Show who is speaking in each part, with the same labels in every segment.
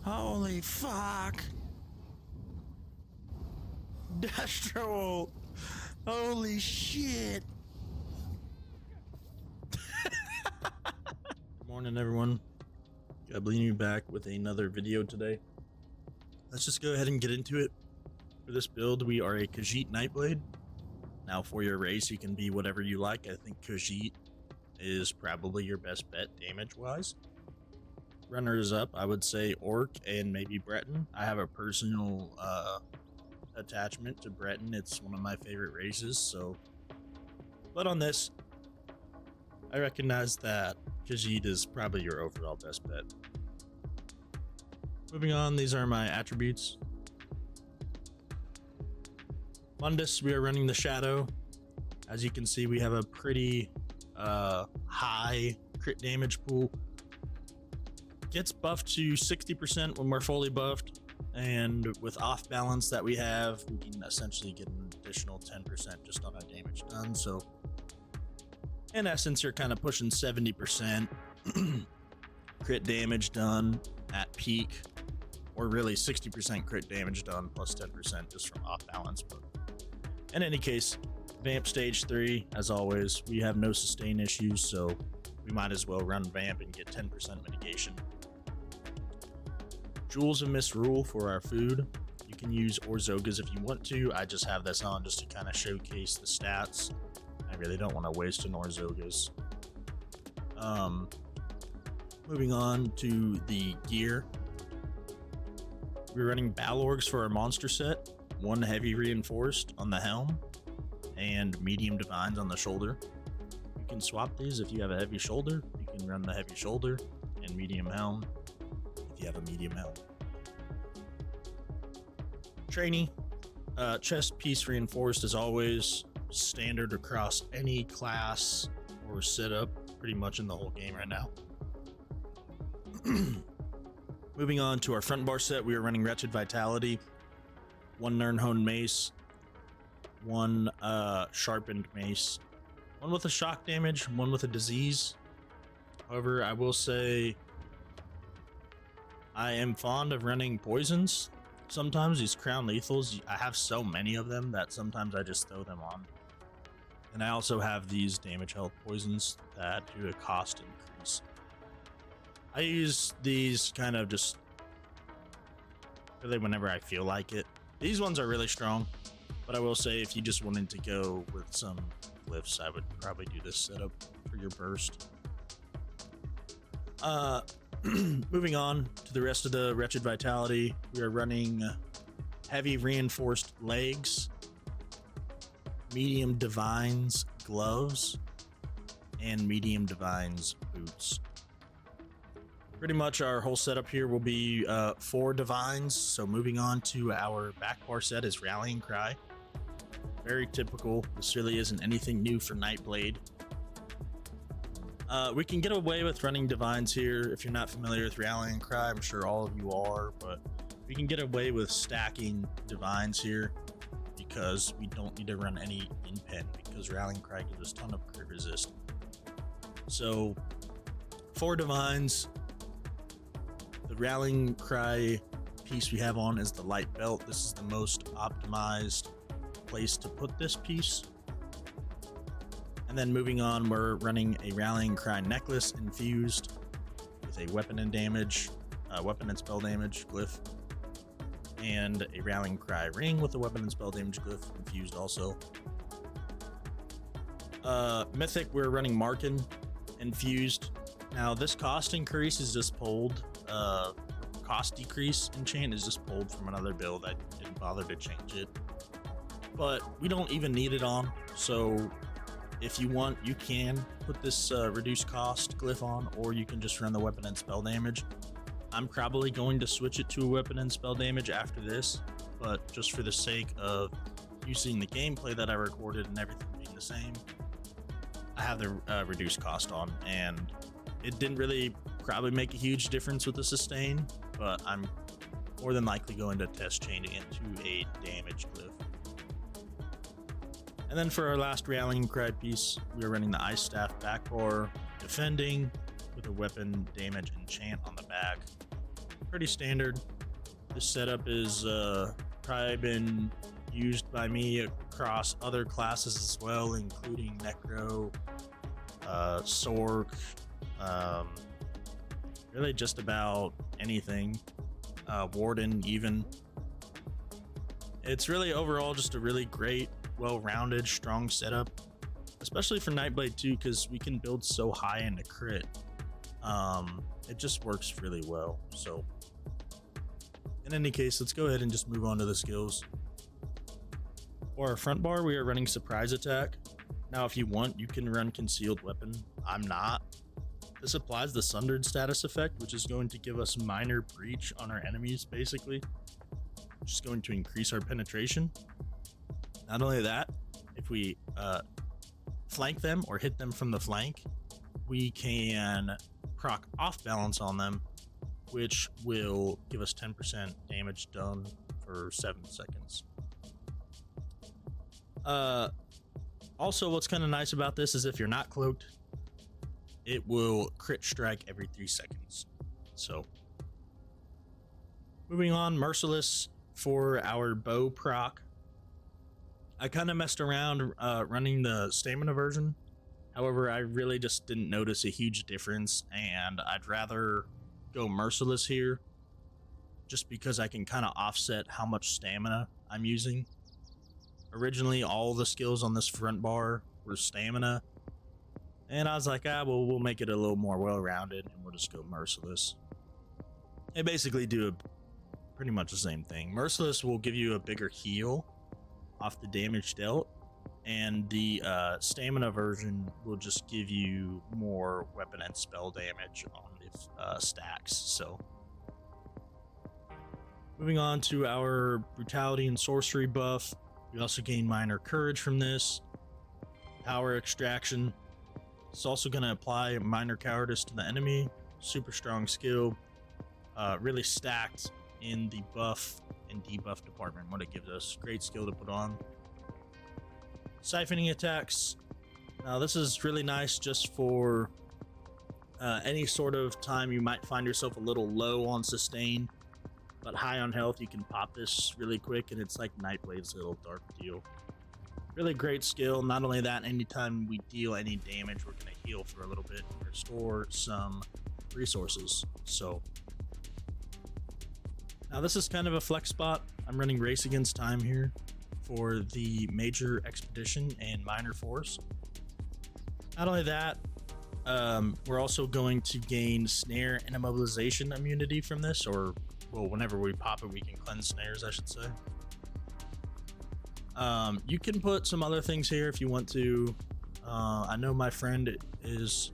Speaker 1: Holy fuck. Destro. Holy shit. Good morning, everyone. Got you back with another video today. Let's just go ahead and get into it. For this build, we are a Khajiit NIGHTBLADE. Now, for your race, you can be whatever you like. I think Khajiit is probably your best bet damage-wise. Runners up, I would say Orc and maybe Breton. I have a personal attachment to Breton. It's one of my favorite races, so. But on this, I recognize that Khajiit is probably your overall best bet. Moving on, these are my attributes. Mundus, we are running the Shadow. As you can see, we have a pretty high crit damage pool. Gets buffed to 60% when we're fully buffed, and with off balance that we have, we can essentially get an additional 10% just on our damage done. So in essence, you're kind of pushing 70% crit damage done at peak, or really 60% crit damage done plus 10% just from off balance. But in any case, Vamp stage 3, as always, we have no sustain issues, so we might as well run Vamp and get 10% mitigation. Jewels of Misrule for our food. You can use Orzogas if you want to. I just have this on just to kind of showcase the stats. I really don't want to waste an Orzogas. Moving on to the gear. We're running Balorgs for our monster set. 1 heavy reinforced on the helm and medium divines on the shoulder. You can swap these if you have a heavy shoulder. You can run the heavy shoulder and medium helm if you have a medium helm. Trainee, chest piece reinforced as always, standard across any class or setup pretty much in the whole game right now. Moving on to our front bar set, we are running Wretched Vitality, 1 Nirnhone Mace, 1 Sharpened Mace, 1 with a shock damage, 1 with a disease. However, I will say I am fond of running poisons. Sometimes these crown lethals, I have so many of them that sometimes I just throw them on. And I also have these damage health poisons that do a cost increase. I use these kind of just really whenever I feel like it. These ones are really strong, but I will say if you just wanted to go with some glyphs, I would probably do this setup for your burst. Moving on to the rest of the Wretched Vitality, we are running heavy reinforced legs, medium divines gloves, and medium divines boots. Pretty much our whole setup here will be 4 divines. So moving on to our back bar set is Rallying Cry. Very typical. This really isn't anything new for NIGHTBLADE. We can get away with running divines here. If you're not familiar with Rallying Cry, I'm sure all of you are, but we can get away with stacking divines here because we don't need to run any in-pen because Rallying Cry gives us a ton of crit resist. So 4 divines. The Rallying Cry piece we have on is the light belt. This is the most optimized place to put this piece. And then moving on, we're running a Rallying Cry necklace infused with a weapon and spell damage glyph, and a Rallying Cry ring with a weapon and spell damage glyph infused also. Mythic, we're running Markin infused. Now this cost increase is just pulled. Cost decrease enchant is just pulled from another build. I didn't bother to change it, but we don't even need it on, so if you want, you can put this reduced cost glyph on, or you can just run the weapon and spell damage. I'm probably going to switch it to a weapon and spell damage after this, but just for the sake of using the gameplay that I recorded and everything being the same, I have the reduced cost on, and it didn't really probably make a huge difference with the sustain, but I'm more than likely going to test changing it to a damage glyph. And then for our last Rallying Cry piece, we are running the Ice Staff back bar, defending with a weapon damage enchant on the back. pretty standard. This setup is probably been used by me across other classes as well, including Necro, Sork, really just about anything, Warden even. It's really overall just a really great, well-rounded, strong setup, especially for NIGHTBLADE 2, because we can build so high into crit. It just works really well. So in any case, let's go ahead and just move on to the skills. For our front bar, we are running surprise attack. Now, if you want, you can run concealed weapon. I'm not. This applies the sundered status effect, which is going to give us minor breach on our enemies, basically, which is going to increase our penetration. Not only that, if we flank them or hit them from the flank, we can proc off balance on them, which will give us 10% damage done for 7 seconds. Also, what's kind of nice about this is if you're not cloaked, it will crit strike every 3 seconds. So moving on, Merciless for our bow proc. I kind of messed around running the stamina version. However, I really just didn't notice a huge difference, and I'd rather go Merciless here just because I can kind of offset how much stamina I'm using. Originally, all the skills on this front bar were stamina, and I was like, well, we'll make it a little more well-rounded, and we'll just go Merciless. They basically do pretty much the same thing. Merciless will give you a bigger heal off the damage dealt, and the stamina version will just give you more weapon and spell damage on the stacks. So moving on to our brutality and sorcery buff, we also gain minor courage from this. Power extraction. It's also going to apply minor cowardice to the enemy. Super strong skill, really stacked in the buff and debuff department. What it gives us, great skill to put on. Siphoning attacks. Now this is really nice just for any sort of time you might find yourself a little low on sustain but high on health. You can pop this really quick, and it's like NIGHTBLADE's little dark deal. Really great skill. Not only that, anytime we deal any damage, we're going to heal for a little bit and restore some resources. So now this is kind of a flex spot. I'm running Race Against Time here for the major expedition and minor force. Not only that, we're also going to gain snare and immobilization immunity from this, or well, whenever we pop it, we can cleanse snares, I should say. You can put some other things here if you want to. I know my friend is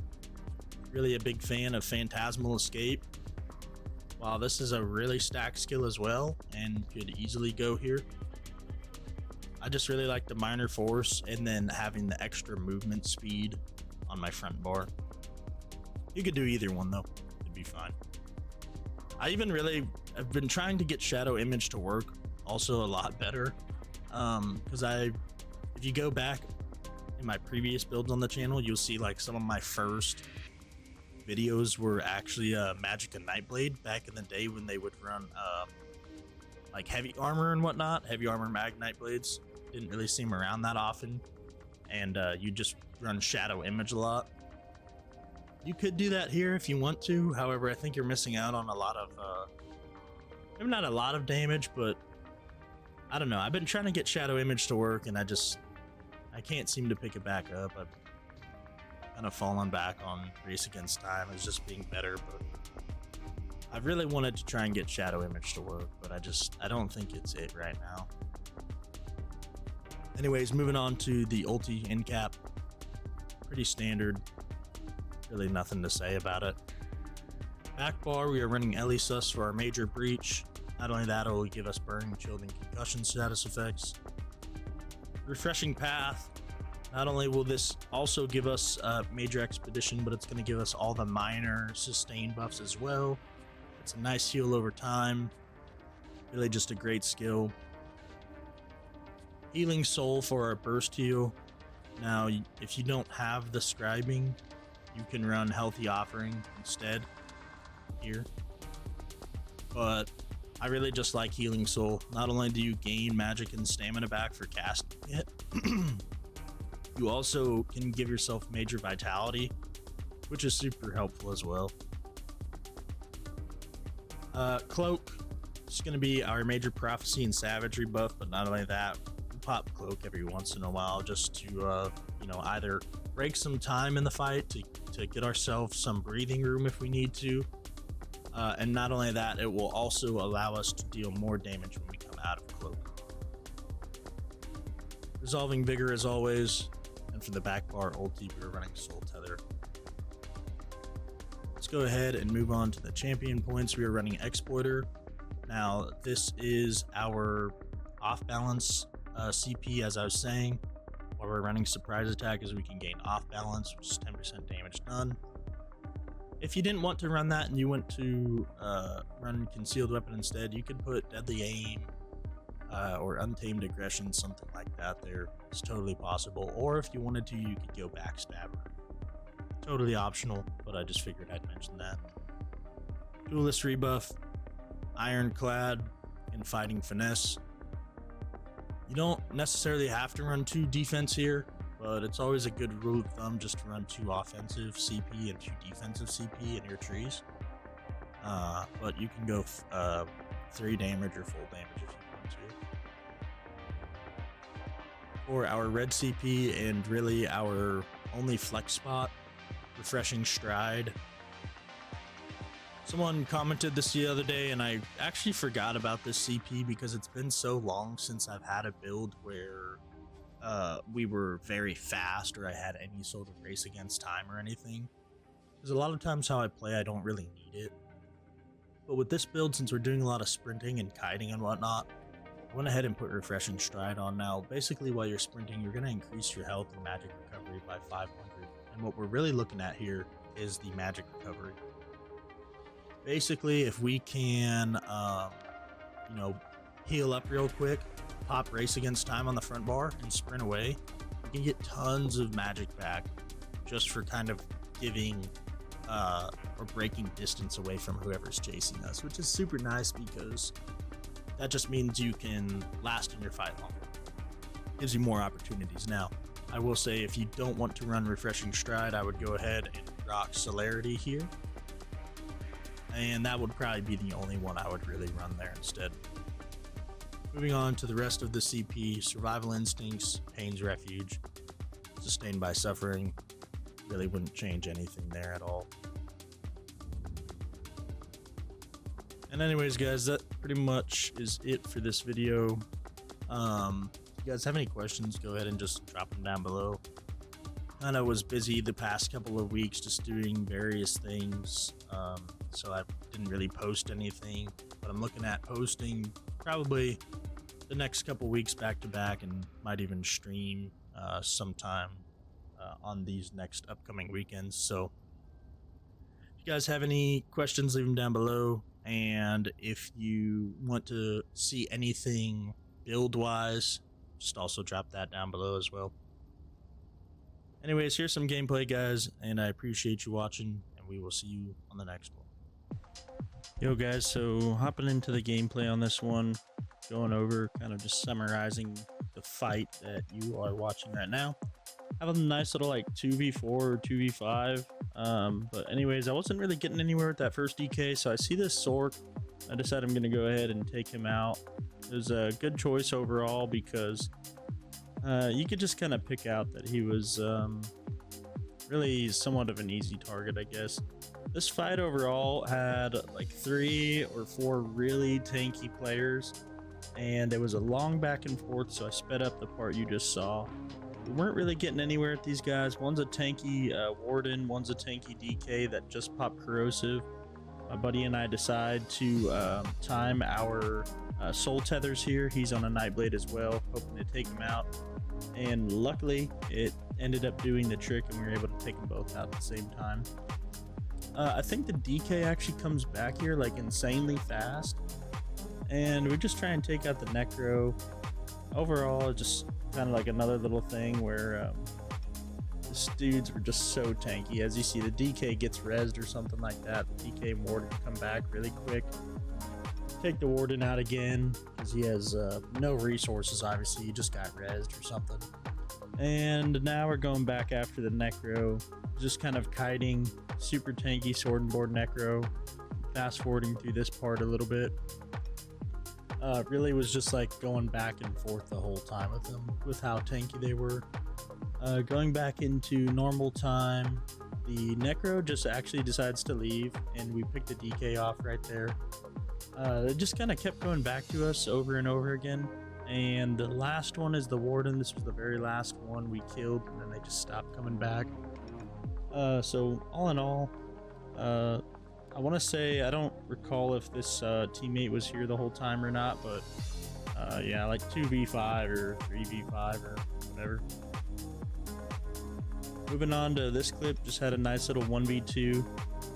Speaker 1: really a big fan of Phantasmal Escape. While this is a really stacked skill as well and could easily go here, I just really like the minor force and then having the extra movement speed on my front bar. You could do either one though, it'd be fine. I've been trying to get Shadow Image to work also a lot better, because if you go back in my previous builds on the channel, you'll see like some of my first videos were actually Magic and NIGHTBLADE back in the day when they would run like heavy armor and whatnot. Heavy armor mag NIGHTBLADEs didn't really seem around that often, and you just run Shadow Image a lot. You could do that here if you want to. However, I think you're missing out on a lot of maybe not a lot of damage, but I don't know. I've been trying to get Shadow Image to work, and I can't seem to pick it back up. I've kind of fallen back on Race Against Time as just being better, but I really wanted to try and get Shadow Image to work, but I don't think it's it right now. Anyways, moving on to the ulti end cap. Pretty standard. Really nothing to say about it. Back bar, we are running Elisus for our major breach. Not only that, it will give us burning, chilled, and concussion status effects. Refreshing path. Not only will this also give us major expedition, but it's going to give us all the minor sustain buffs as well. It's a nice heal over time. Really just a great skill. Healing Soul for our burst heal. Now, if you don't have the scribing, you can run Healthy Offering instead here. but I really just like Healing Soul. Not only do you gain magic and stamina back for casting it, you also can give yourself major vitality, which is super helpful as well. Cloak is going to be our major prophecy and savagery buff, but not only that, we pop Cloak every once in a while just to, you know, either break some time in the fight to get ourselves some breathing room if we need to. And not only that, it will also allow us to deal more damage when we come out of Cloak. Resolving Vigor as always, and for the back bar ulti, we're running Soul Tether. Let's go ahead and move on to the champion points. We are running Exploiter. Now, this is our off balance CP, as I was saying. While we're running Surprise Attack, as we can gain off balance, which is 10% damage done. If you didn't want to run that and you went to run Concealed Weapon instead, you could put Deadly Aim or Untamed Aggression, something like that there. It's totally possible. Or if you wanted to, you could go Backstabber. Totally optional, but I just figured I'd mention that. Duelist rebuff, Ironclad, and Fighting Finesse. You don't necessarily have to run 2 defense here, but it's always a good rule of thumb just to run 2 offensive CP and 2 defensive CP in your trees. But you can go 3 damage or full damage if you want to. For our red CP and really our only flex spot, Refreshing Stride. Someone commented this the other day, and I actually forgot about this CP because it's been so long since I've had a build where we were very fast or I had any sort of race against time or anything. Because a lot of times how I play, I don't really need it. But with this build, since we're doing a lot of sprinting and kiting and whatnot, I went ahead and put Refreshing Stride on. Now, basically while you're sprinting, you're going to increase your health and magic recovery by 500. And what we're really looking at here is the magic recovery. Basically, if we can, you know, heal up real quick, pop race against time on the front bar, and sprint away, we can get tons of magic back just for kind of giving or breaking distance away from whoever's chasing us, which is super nice because that just means you can last in your fight longer. Gives you more opportunities. Now, I will say if you don't want to run Refreshing Stride, I would go ahead and rock Celerity here. And that would probably be the only one I would really run there instead. Moving on to the rest of the CP, Survival Instincts, Pain's Refuge, Sustained by Suffering. Really wouldn't change anything there at all. And anyways, guys, that pretty much is it for this video. If you guys have any questions, go ahead and just drop them down below. I was busy the past couple of weeks just doing various things, so I didn't really post anything, but I'm looking at posting probably the next couple weeks back to back, and might even stream sometime on these next upcoming weekends. So if you guys have any questions, leave them down below, and if you want to see anything build wise, just also drop that down below as well. Anyways, here's some gameplay, guys, and I appreciate you watching, and we will see you on the next one. Yo, guys, so hopping into the gameplay on this one, going over, kind of just summarizing the fight that you are watching right now. I have a nice little, like, 2v4 or 2v5, but anyways, I wasn't really getting anywhere with that first DK, so I see this Sork. I decided I'm going to go ahead and take him out. It was a good choice overall because you could just kind of pick out that he was really somewhat of an easy target, I guess. This fight overall had like 3 or 4 really tanky players, and there was a long back and forth, so I sped up the part you just saw. We weren't really getting anywhere with these guys. One's a tanky Warden, one's a tanky DK that just popped Corrosive. My buddy and I decide to time our Soul Tethers here. He's on a Nightblade as well, hoping to take him out. And luckily, it ended up doing the trick, and we were able to take them both out at the same time. I think the DK actually comes back here like insanely fast, and we just try and take out the Necro. Overall, just kind of like another little thing where the dudes were just so tanky. As you see, the DK gets rezzed or something like that. The DK Warden come back really quick. take the warden out again because he has no resources. Obviously, he just got rezzed or something. And now we're going back after the necro, just kind of kiting super tanky sword and board necro, fast forwarding through this part a little bit. Really was just like going back and forth the whole time with them, with how tanky they were. Going back into normal time, the necro just actually decides to leave, and we picked the DK off right there. It just kind of kept going back to us over and over again. And the last one is the warden. This was the very last one we killed, and then they just stopped coming back. So all in all, I want to say, I don't recall if this teammate was here the whole time or not, but yeah, like 2v5 or 3v5 or whatever. Moving on to this clip, just had a nice little 1v2.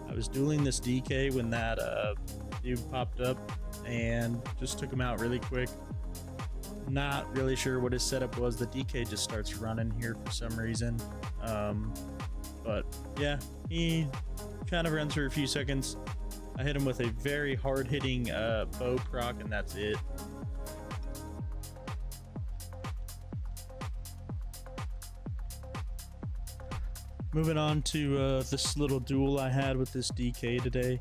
Speaker 1: I was dueling this DK when that dude popped up and just took him out really quick. Not really sure what his setup was. The DK just starts running here for some reason. But yeah, he kind of runs for a few seconds. I hit him with a very hard-hitting bow proc, and that's it. Moving on to this little duel I had with this DK today.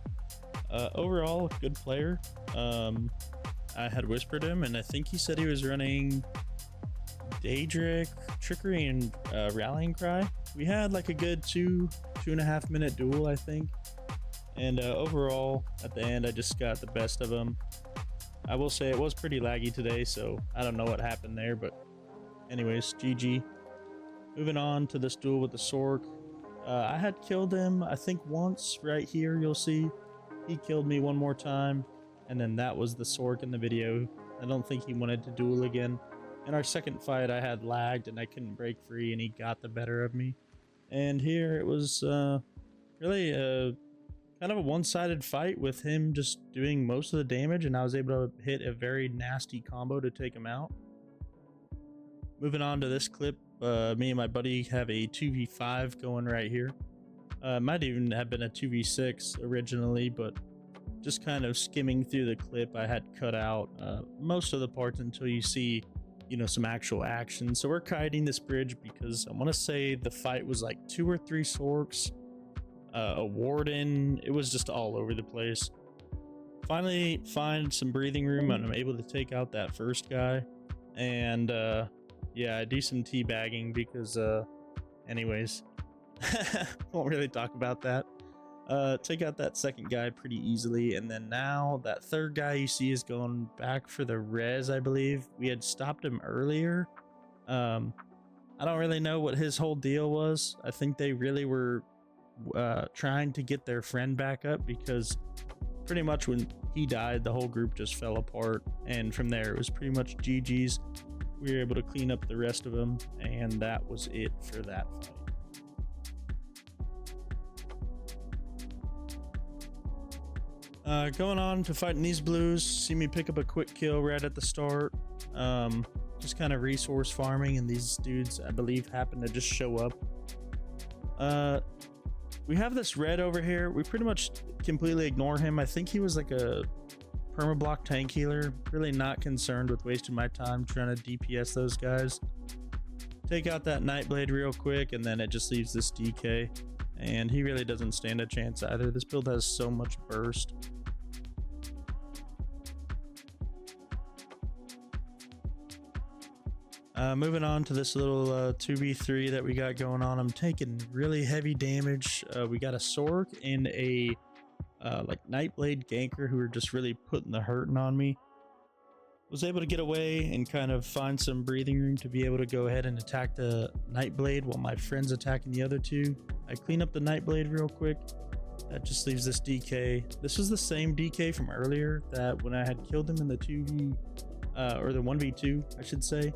Speaker 1: Overall, good player. I had whispered him, and I think he said he was running Daedric, Trickery, and Rallying Cry. We had like a good 2.5 minute duel, I think. And overall, at the end, I just got the best of him. I will say it was pretty laggy today, so I don't know what happened there, but anyways, GG. Moving on to this duel with the Sork. I had killed him, I think once right here, you'll see. He killed me one more time, and then that was the Sork in the video. I don't think he wanted to duel again. In our second fight, I had lagged and I couldn't break free, and he got the better of me. And here it was really kind of a one-sided fight with him just doing most of the damage, and I was able to hit a very nasty combo to take him out. Moving on to this clip, me and my buddy have a 2v5 going right here. Might even have been a 2v6 originally, but just kind of skimming through the clip, I had cut out most of the parts until you see, you know, some actual action. So we're kiting this bridge because I want to say the fight was like 2 or 3 Sorks, a warden. It was just all over the place. Finally find some breathing room, and I'm able to take out that first guy. And yeah, I do some teabagging because anyways, won't really talk about that. Take out that second guy pretty easily, and then now that third guy you see is going back for the res, I believe. We had stopped him earlier. I don't really know what his whole deal was. I think they really were trying to get their friend back up, because pretty much when he died, the whole group just fell apart, and from there it was pretty much GG's. We were able to clean up the rest of them, and that was it for that fight. Going on to fighting these blues. See me pick up a quick kill right at the start. Just kind of resource farming, and these dudes, I believe, happen to just show up. We have this red over here. We pretty much completely ignore him. I think he was like a permablock tank healer. Really not concerned with wasting my time trying to DPS those guys. Take out that NIGHTBLADE real quick, and then it just leaves this DK. And he really doesn't stand a chance either. This build has so much burst. Moving on to this little 2v3 that we got going on. I'm taking really heavy damage. We got a Sork and a like NIGHTBLADE ganker who are just really putting the hurting on me. Was able to get away and kind of find some breathing room to be able to go ahead and attack the NIGHTBLADE while my friend's attacking the other two. I clean up the NIGHTBLADE real quick. That just leaves this DK. This was the same DK from earlier that when I had killed him in the 2v or the 1v2, I should say.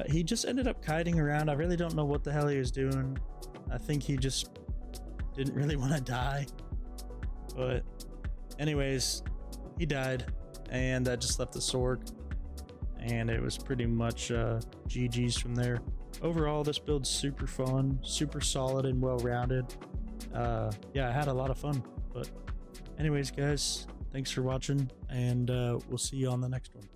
Speaker 1: He just ended up kiting around. I really don't know what the hell he was doing. I think he just didn't really want to die. But anyways, he died, and that just left the Sork, and it was pretty much GG's from there. Overall, this build's super fun, super solid and well-rounded. Yeah, I had a lot of fun. But anyways, guys, Thanks for watching, and we'll see you on the next one.